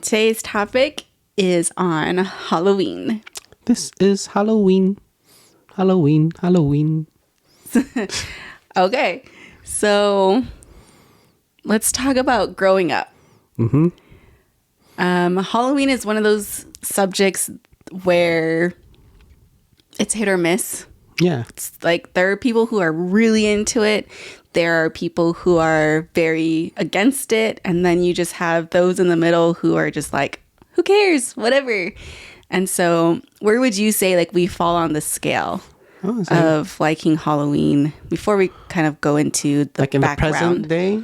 Today's topic is on Halloween. This is Halloween. Halloween. Halloween. Okay, so let's talk about growing up. Halloween is one of those subjects where it's hit or miss. Yeah. It's like there are people who are really into it. There are people who are very against it. And then you just have those in the middle who are just like, who cares? Whatever. And so where would you say like we fall on the scale of liking Halloween before we kind of go into the like in background? the present day?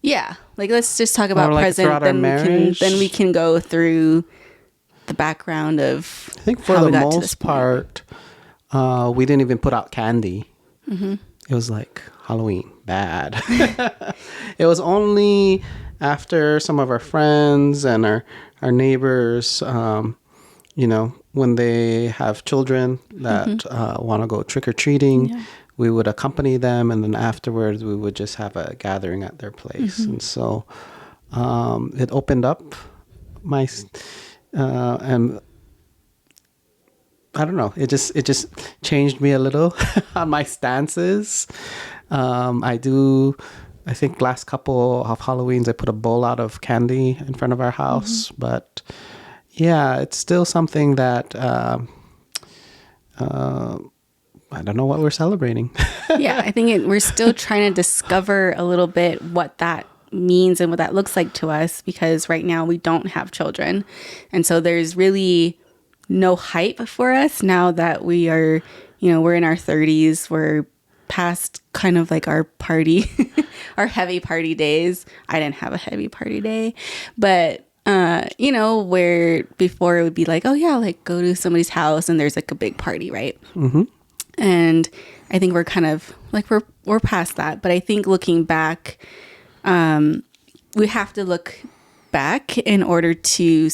Yeah. Like let's just talk about like present. Then we can go through the background of I think for how the we got to this most point. part, we didn't even put out candy. It was like Halloween, bad. It was only after some of our friends and our neighbors, when they have children that want to go trick-or-treating, we would accompany them, and then afterwards we would just have a gathering at their place. And so it opened up my... and I don't know. It just changed me a little on my stances. I think last couple of Halloweens, I put a bowl out of candy in front of our house. But yeah, it's still something that I don't know what we're celebrating. Yeah, I think we're still trying to discover a little bit what that means and what that looks like to us, because right now we don't have children. And so there's really no hype for us now that we are, we're in our 30s. We're past kind of like our party, our heavy party days. I didn't have a heavy party day, but where before it would be like, oh yeah, like go to somebody's house and there's like a big party, right? And I think we're kind of like, we're past that. But I think looking back, we have to look back in order to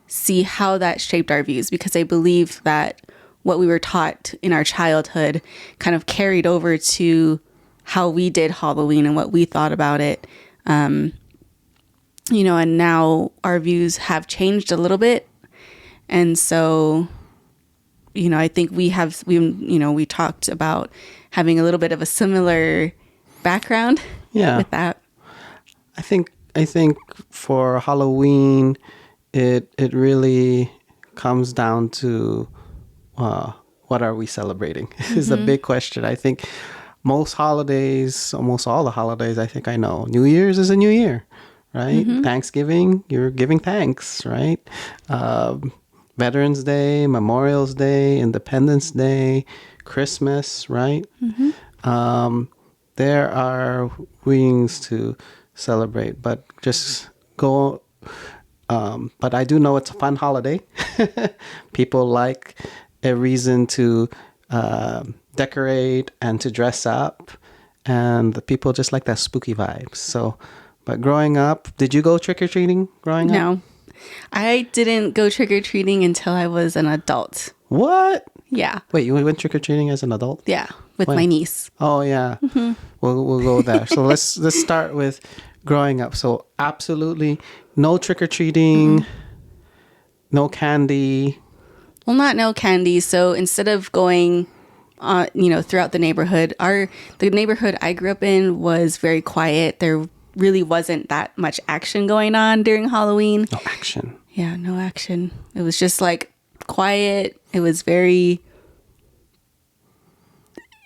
see how that shaped our views, because I believe that what we were taught in our childhood kind of carried over to how we did Halloween and what we thought about it. And now our views have changed a little bit. And so, I think we talked about having a little bit of a similar background with that. I think for Halloween, it really comes down to what are we celebrating is a big question. I think almost all the holidays, I think I know. New Year's is a new year, right? Thanksgiving, you're giving thanks, right? Veterans Day, Memorial Day, Independence Day, Christmas, right? There are things to celebrate, but just go. But I do know it's a fun holiday. People like a reason to decorate and to dress up, and the people just like that spooky vibes. So, but growing up, did you go trick-or-treating growing up? No, I didn't go trick-or-treating until I was an adult. What? Yeah. Wait, you went trick-or-treating as an adult? Yeah, with my niece. Oh, yeah. We'll go there. So let's start with growing up. So absolutely no trick-or-treating, no candy. Well, not no candy. So instead of going, throughout the neighborhood, the neighborhood I grew up in was very quiet. There really wasn't that much action going on during Halloween. No action. Yeah, no action. It was just like quiet. It was very,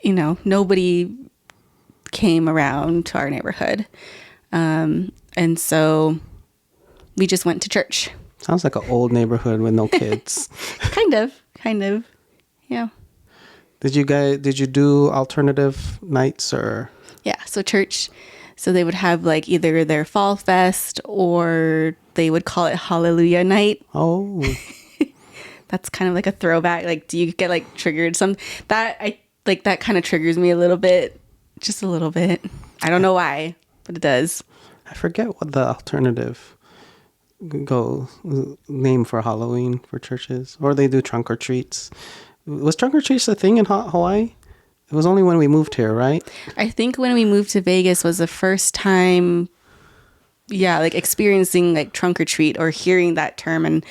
nobody came around to our neighborhood. And so we just went to church. Sounds like an old neighborhood with no kids. Kind of. Yeah. Did you do alternative nights or? Yeah. So church. So they would have like either their fall fest or they would call it Hallelujah night. Oh. That's kind of like a throwback. Like, do you get like triggered? That kind of triggers me a little bit, just a little bit. I don't know why, but it does. I forget what the alternative name for Halloween for churches, or they do trunk or treats. Was trunk or treats a thing in Hawaii? It was only when we moved here, right? I think when we moved to Vegas was the first time yeah, like experiencing like trunk or treat or hearing that term. And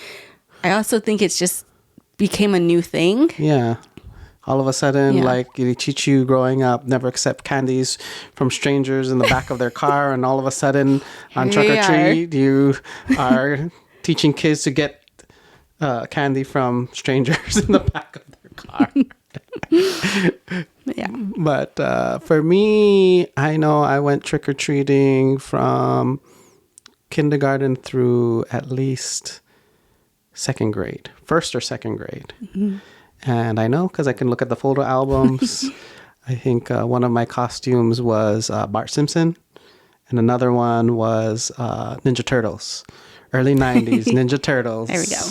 I also think it's just became a new thing. Yeah. All of a sudden, Yeah. like they teach you growing up, never accept candies from strangers in the back of their car. And all of a sudden on Here Trunk we or are. Treat, you are teaching kids to get candy from strangers in the back of their car. Yeah. But for me, I know I went trick-or-treating from kindergarten through at least second grade, first or second grade. And I know because I can look at the photo albums. I think one of my costumes was Bart Simpson, and another one was Ninja Turtles, early 90s Ninja Turtles. There we go.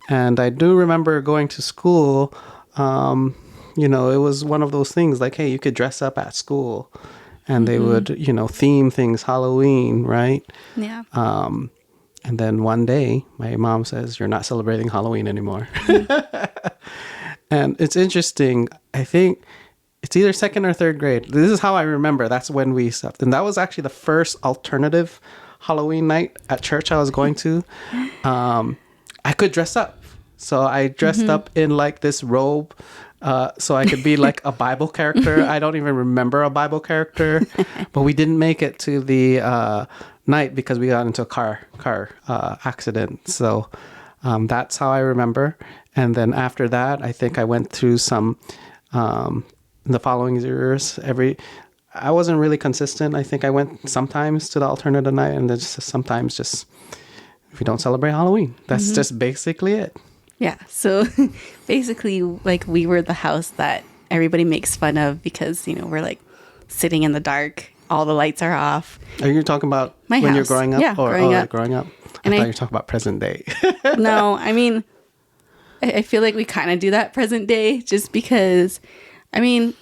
And I do remember going to school. You know, it was one of those things like, hey, you could dress up at school. And they would, you know, theme things Halloween, right? Yeah. And then one day, my mom says, you're not celebrating Halloween anymore. And it's interesting. I think it's either second or third grade. This is how I remember. That's when we stopped. And that was actually the first alternative Halloween night at church I was going to. I could dress up. So I dressed up in like this robe so I could be like a Bible character. I don't even remember a Bible character. But we didn't make it to the night because we got into a car accident. So that's how I remember. And then after that, I think I went through some in the following years. I wasn't really consistent. I think I went sometimes to the alternative night, and then just sometimes just we don't celebrate Halloween. That's just basically it. Yeah. So basically, like we were the house that everybody makes fun of because, you know, we're like sitting in the dark. All the lights are off. Are you talking about My when you're house. growing up? Yeah, growing up. Growing up. And I thought I- you were talking about present day. No, I mean, I feel like we kind of do that present day just because, I mean,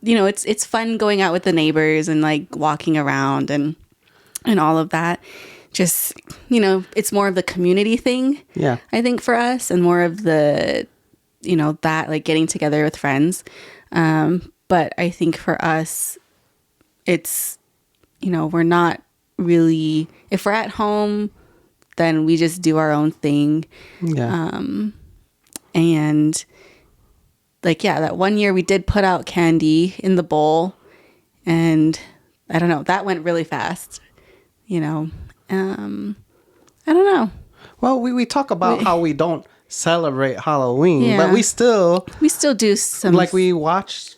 you know, it's fun going out with the neighbors and like walking around and all of that. Just, you know, it's more of the community thing. Yeah. I think for us, and more of the, you know, that like getting together with friends. But I think for us, it's, you know, we're not really, if we're at home, then we just do our own thing. Yeah. And like, yeah, that one year we did put out candy in the bowl, and I don't know, that went really fast, you know. I don't know. Well, we talk about how we don't celebrate Halloween, Yeah. but we still do some, like we watch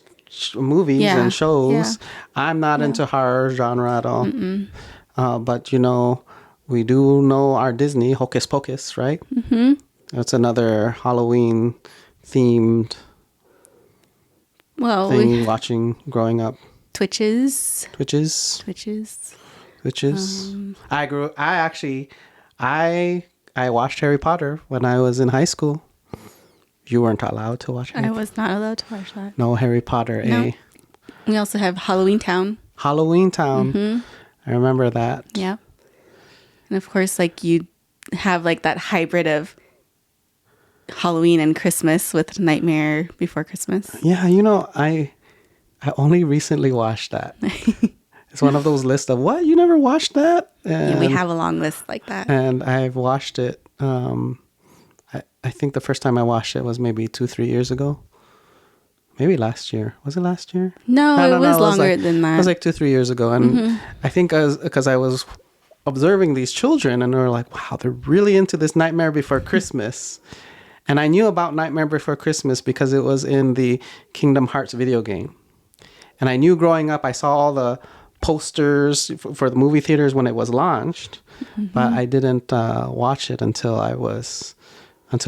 movies Yeah, and shows. yeah. I'm not into horror genre at all. But you know, we do know our Disney Hocus Pocus, right? Mm-hmm. That's another Halloween themed well, thing. Watching growing up, Twitches. Twitches. I watched Harry Potter when I was in high school. You weren't allowed to watch Harry I was not allowed to watch that. No Harry Potter. No. We also have Halloween Town. Halloween Town. I remember that. Yeah. And of course, like you have like that hybrid of Halloween and Christmas with Nightmare Before Christmas. Yeah, you know, I only recently watched that. It's one of those lists of what? You never watched that? Yeah, we have a long list like that. And I've watched it. I think the first time I watched it was maybe 2-3 years ago. Maybe last year. Was it last year? No, I it don't was know. longer than that. It was like 2-3 years ago. And I think because I was observing these children and they were like, wow, they're really into this Nightmare Before Christmas. And I knew about Nightmare Before Christmas because it was in the Kingdom Hearts video game. And I knew growing up, I saw all the posters for the movie theaters when it was launched, but I didn't watch it until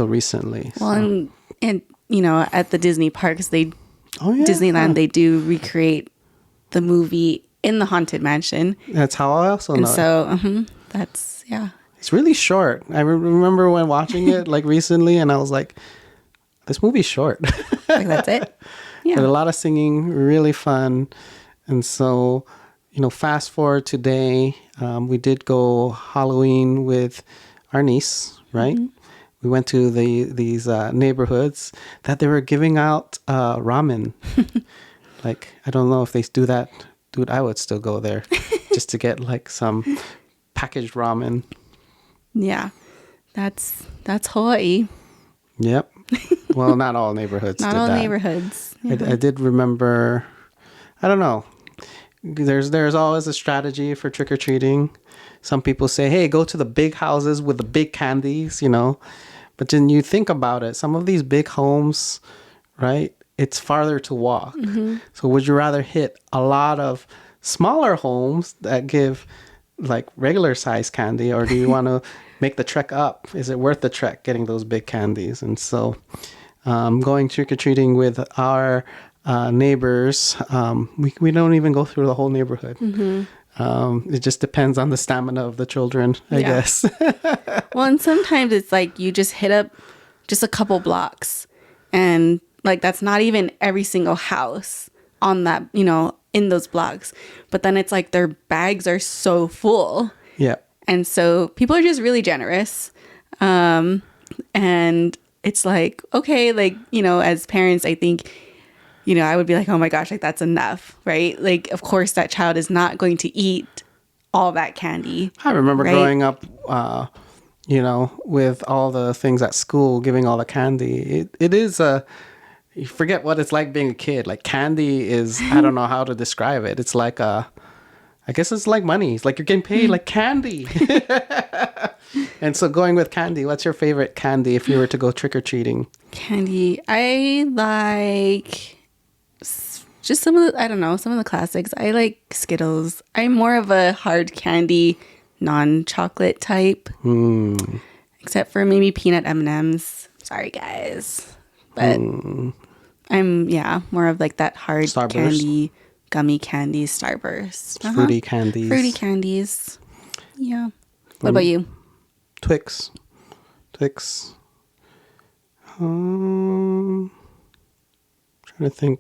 recently. Well, and you know, at the Disney parks, Disneyland, they do recreate the movie in the Haunted Mansion. That's how I also know. And so, that's, yeah. It's really short. I remember when watching it like recently, and I was like, "This movie's short." Like, that's it. Yeah. But a lot of singing, really fun, and so you know, fast forward today, we did go Halloween with our niece, right? We went to these neighborhoods that they were giving out ramen. Like, I don't know if they do that. Dude, I would still go there just to get like some packaged ramen. Yeah. That's Hawaii. Yep. Well, not all neighborhoods Not did all that. neighborhoods. Yeah. I did remember, I don't know. There's always a strategy for trick-or-treating. Some people say, hey, go to the big houses with the big candies, you know. But then you think about it, some of these big homes, right? It's farther to walk. So would you rather hit a lot of smaller homes that give like regular size candy, or do you want to make the trek up? Is it worth the trek getting those big candies? And so going trick-or-treating with our neighbors, we don't even go through the whole neighborhood. It just depends on the stamina of the children, I guess. Well, and sometimes it's like you just hit up just a couple blocks, and like that's not even every single house on that, you know, in those blocks. But then it's like their bags are so full. Yeah. And so people are just really generous. And it's like, okay, like, you know, as parents, I think, you know, I would be like, oh my gosh, like that's enough, right? Like, of course, that child is not going to eat all that candy. I remember right? growing up, you know, with all the things at school, giving all the candy. It is you forget what it's like being a kid. Like candy is, I don't know how to describe it. It's like I guess it's like money. It's like you're getting paid like candy. And so going with candy, what's your favorite candy if you were to go trick-or-treating? Candy. I like just some of the, I don't know, some of the classics. I like Skittles. I'm more of a hard candy, non-chocolate type. Except for maybe peanut M&Ms. Sorry, guys. But I'm, more of like that hard Starburst. candy, gummy candy, Starburst. Fruity candies. Fruity candies. Yeah. What about you? Twix. Trying to think.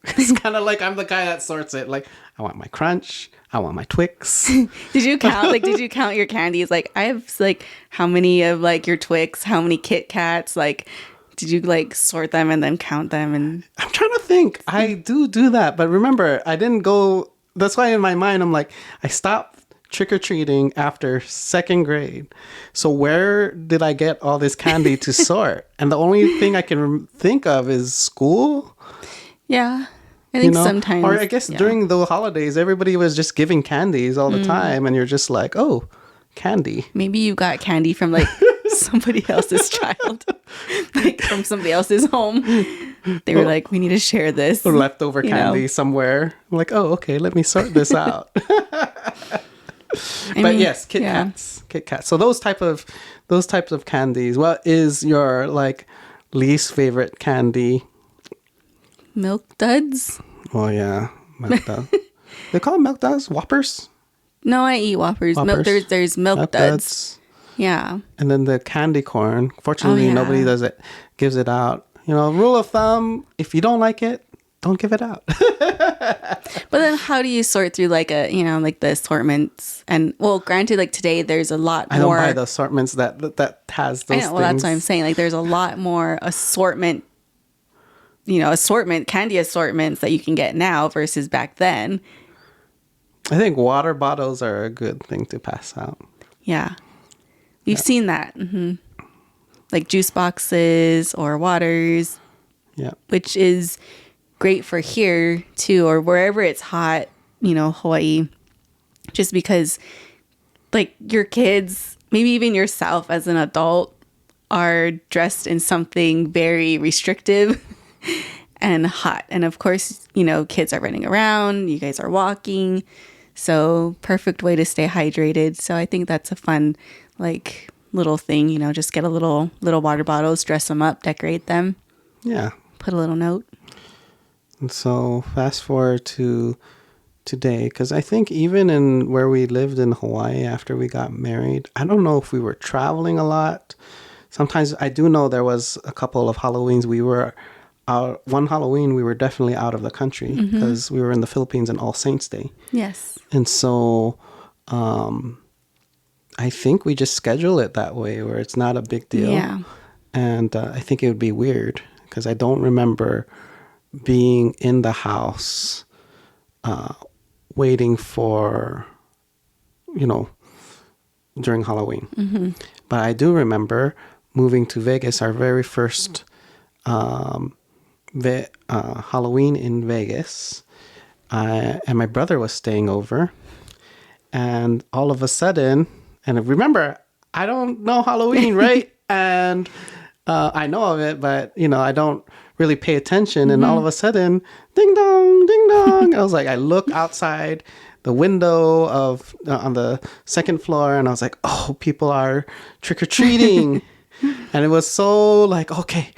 It's kind of like I'm the guy that sorts it. Like, I want my Crunch. I want my Twix. Did you count? Like, did you count your candies? Like, I have like how many of like your Twix? How many Kit Kats? Like, did you like sort them and then count them? And I'm trying to think. I do that, but remember, I didn't go. That's why in my mind I'm like, I stopped trick-or-treating after second grade. So where did I get all this candy to sort? And the only thing I can think of is school. yeah, I think sometimes. Or I guess during the holidays, everybody was just giving candies all the time. And you're just like, oh, candy. Maybe you got candy from like somebody else's child, like from somebody else's home. They were like, we need to share this. Or leftover candy somewhere. I'm like, oh, okay, let me sort this out. But yes, Kit Kats. So those types of candies. What is your like least favorite candy? Milk Duds. Oh yeah, Milk Duds. They call them Milk Duds, Whoppers. No, I eat Whoppers. There's Milk Duds. Yeah. And then the candy corn. Fortunately, nobody gives it out. You know, rule of thumb: if you don't like it, don't give it out. But then how do you sort through like like the assortments? And well, granted, like today there's a lot more. I don't buy the assortments that has those things. Well, that's what I'm saying. Like there's a lot more assortment, candy assortments that you can get now versus back then. I think water bottles are a good thing to pass out. Yeah. We've seen that. Mm-hmm. Like juice boxes or waters. Yeah. Which is great for here too, or wherever it's hot, Hawaii, just because like your kids, maybe even yourself as an adult, are dressed in something very restrictive and hot. And of course, kids are running around, you guys are walking. So perfect way to stay hydrated. So I think that's a fun, like little thing, just get a little water bottles, dress them up, decorate them. Yeah. Put a little note. And so fast forward to today, because I think even in where we lived in Hawaii after we got married, I don't know if we were traveling a lot. Sometimes I do know there was a couple of Halloweens we were out. One Halloween we were definitely out of the country because we were in the Philippines on All Saints Day. Yes. And so I think we just schedule it that way where it's not a big deal. Yeah. And I think it would be weird because I don't remember being in the house waiting for, during Halloween. But I do remember moving to Vegas, our very first Halloween in Vegas. And my brother was staying over. And all of a sudden, and remember, I don't know Halloween, right? And I know of it, but, I don't really pay attention. And all of a sudden, ding dong, ding dong. I was like, I look outside the window on the second floor, and I was like, oh, people are trick-or-treating. And it was so like, okay,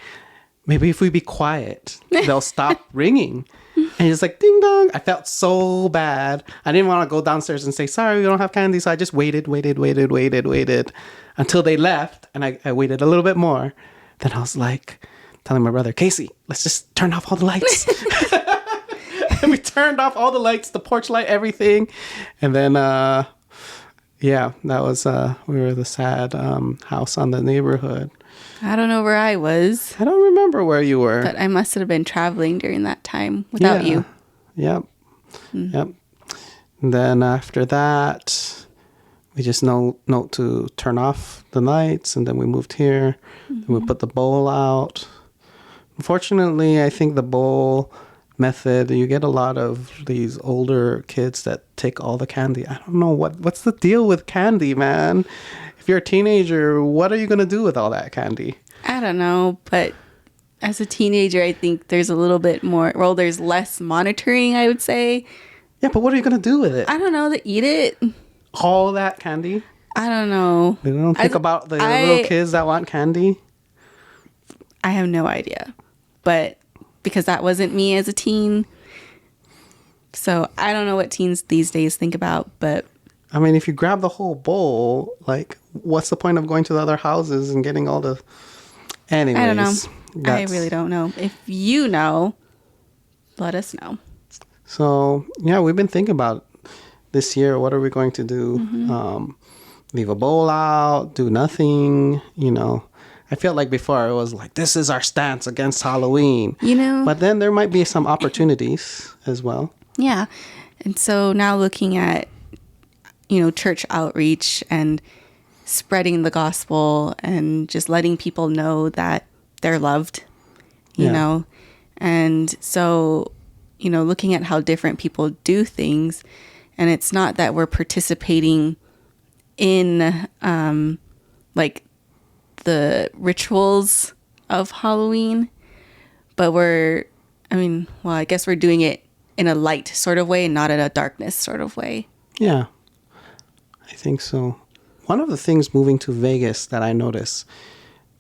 maybe if we be quiet, they'll stop ringing. And he's like, ding dong. I felt so bad. I didn't want to go downstairs and say, sorry, we don't have candy. So I just waited until they left. And I waited a little bit more. Then I was like, telling my brother, Casey, let's just turn off all the lights. And we turned off all the lights, the porch light, everything. And then, that was, we were the sad house on the neighborhood. I don't know where I was. I don't remember where you were. But I must have been traveling during that time without you. Yep. Yep. And then after that, we just note to turn off the lights. And then we moved here. And we put the bowl out. Unfortunately, I think the bowl method, you get a lot of these older kids that take all the candy. I don't know what's the deal with candy, man. If you're a teenager, what are you going to do with all that candy? I don't know, but as a teenager, I think there's a little bit more, there's less monitoring, I would say. Yeah, but what are you going to do with it? I don't know, to eat it. All that candy? I don't know. They don't think about the little kids that want candy? I have no idea. But because that wasn't me as a teen. So I don't know what teens these days think about, but I mean, if you grab the whole bowl, like, what's the point of going to the other houses and getting all the... Anyways. I don't know. I really don't know. If you know, let us know. So, yeah, we've been thinking about this year, what are we going to do? Leave a bowl out, do nothing, I felt like before it was like, this is our stance against Halloween. But then there might be some opportunities as well. Yeah. And so now looking at, church outreach and spreading the gospel and just letting people know that they're loved, you know. And so, looking at how different people do things, and it's not that we're participating in like the rituals of Halloween, but I guess we're doing it in a light sort of way and not in a darkness sort of way. Yeah, I think so. One of the things moving to Vegas that I notice,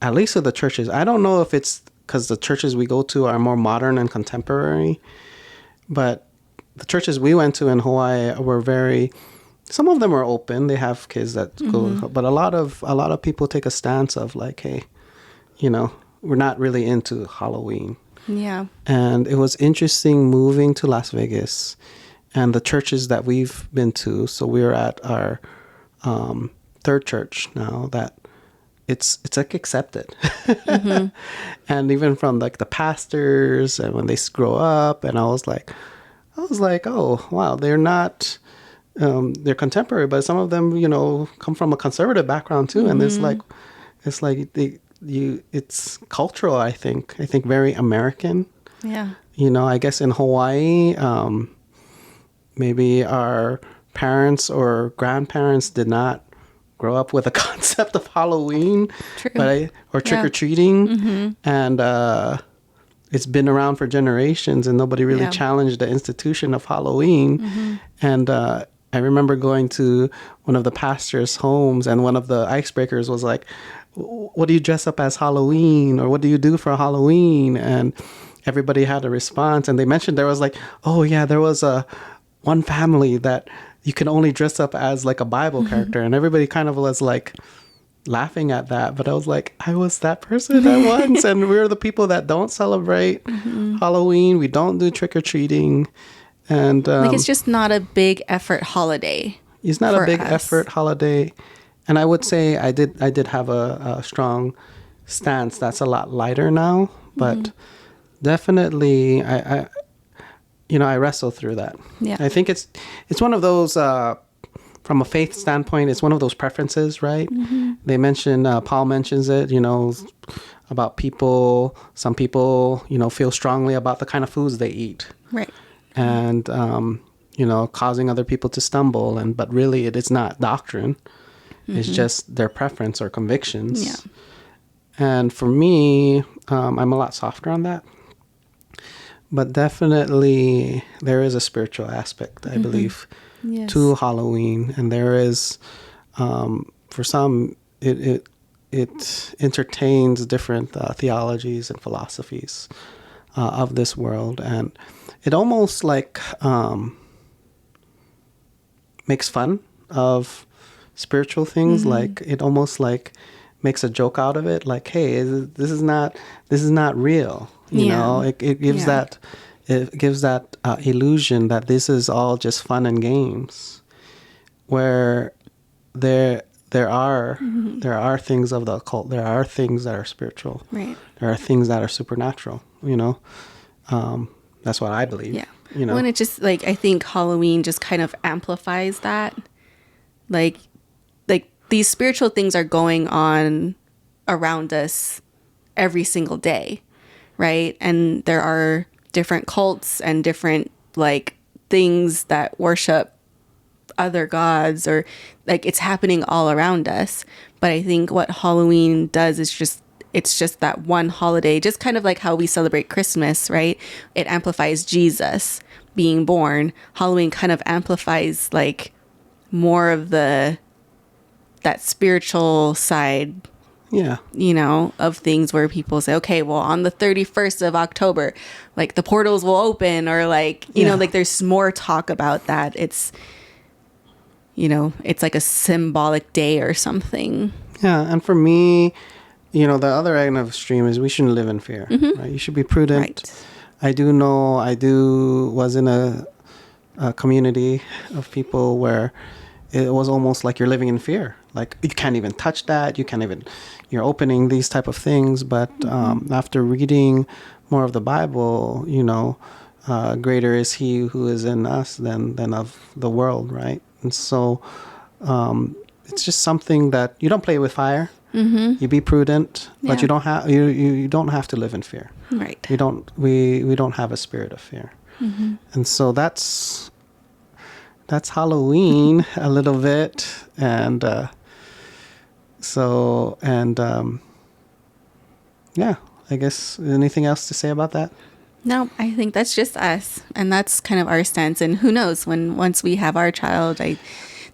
at least of the churches, I don't know if it's because the churches we go to are more modern and contemporary, but the churches we went to in Hawaii were some of them are open. They have kids that go, but a lot of people take a stance of like, hey, we're not really into Halloween. Yeah. And it was interesting moving to Las Vegas and the churches that we've been to. So we were at our third church now that it's like accepted. And even from like the pastors and when they grow up, and I was like, oh wow, they're not they're contemporary, but some of them, come from a conservative background too. And it's like it's cultural, I think very American. Yeah. I guess in Hawaii, maybe our parents or grandparents did not grow up with a concept of Halloween. True. Or trick-or-treating. And it's been around for generations, and nobody really challenged the institution of Halloween. And I remember going to one of the pastors' homes, and one of the icebreakers was like, what do you dress up as Halloween? Or what do you do for Halloween? And everybody had a response. And they mentioned there was like, oh yeah, there was one family that you can only dress up as like a Bible character. And everybody kind of was like laughing at that. But I was like, I was that person at once. And we're the people that don't celebrate Halloween. We don't do trick-or-treating. And it's just not a big effort holiday. It's not a big effort holiday. And I would say I did have a strong stance that's a lot lighter now, but definitely I wrestle through that. Yeah. I think it's one of those from a faith standpoint, it's one of those preferences, right? They mention, Paul mentions it, about people, some people, feel strongly about the kind of foods they eat. Right. And, causing other people to stumble. But really, it is not doctrine. It's just their preference or convictions. Yeah. And for me, I'm a lot softer on that. But definitely, there is a spiritual aspect, I believe, to Halloween. And there is, for some, it entertains different theologies and philosophies of this world. And it almost like makes fun of spiritual things. Like it almost like makes a joke out of it. Like, hey, this is not real. It gives that illusion that this is all just fun and games, where there are things of the occult. There are things that are spiritual. Right. There are things that are supernatural. That's what I believe. Yeah. When it just like, I think Halloween just kind of amplifies that. Like these spiritual things are going on around us every single day, right? And there are different cults and different like things that worship other gods, or like it's happening all around us. But I think what Halloween does is it's just that one holiday, just kind of like how we celebrate Christmas, right? It amplifies Jesus being born. Halloween kind of amplifies like more of that spiritual side, of things, where people say, okay, well, on the 31st of October, like the portals will open, or like, like there's more talk about that. It's, it's like a symbolic day or something. Yeah. And for me, the other end of the extreme is we shouldn't live in fear, right? You should be prudent. Right. I was in a community of people where it was almost like you're living in fear. Like you can't even touch that. You're opening these type of things. But after reading more of the Bible, greater is he who is in us than of the world, right? And so it's just something that you don't play with fire. You be prudent, but you don't have you don't have to live in fear. Right. We don't have a spirit of fear. And so that's Halloween a little bit. And I guess anything else to say about that? No, I think that's just us, and that's kind of our stance. And who knows, once we have our child,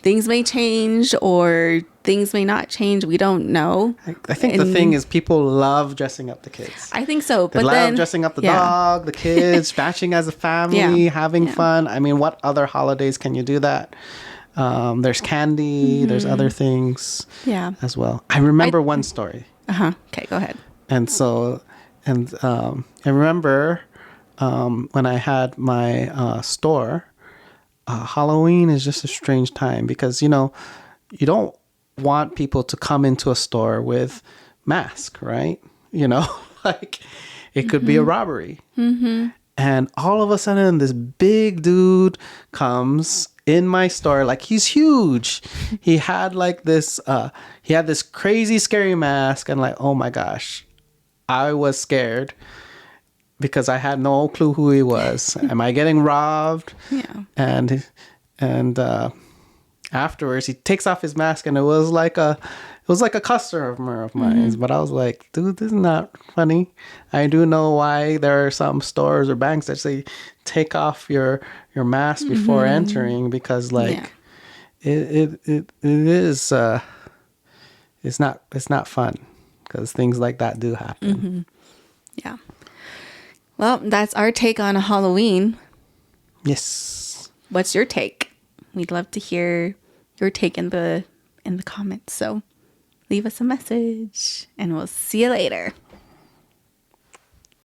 things may change or things may not change. We don't know. I think the thing is people love dressing up the kids. I think so. They love dressing up the dog, the kids, matching as a family, having fun. I mean, what other holidays can you do that? There's candy. There's other things as well. I remember one story. Okay, go ahead. And so, I remember when I had my store, Halloween is just a strange time because, you don't want people to come into a store with masks, right? Like it could be a robbery. And all of a sudden this big dude comes in my store. Like he's huge. He had like this, crazy scary mask, and like, oh my gosh, I was scared because I had no clue who he was. Am I getting robbed? Yeah. And afterwards he takes off his mask, and it was like a customer of mine. But I was like, dude, this is not funny. I do know why there are some stores or banks that say take off your mask before entering, because like it is it's not fun, because things like that do happen. Yeah. Well, that's our take on Halloween. Yes. What's your take? We'd love to hear your take in the comments. So leave us a message, and we'll see you later.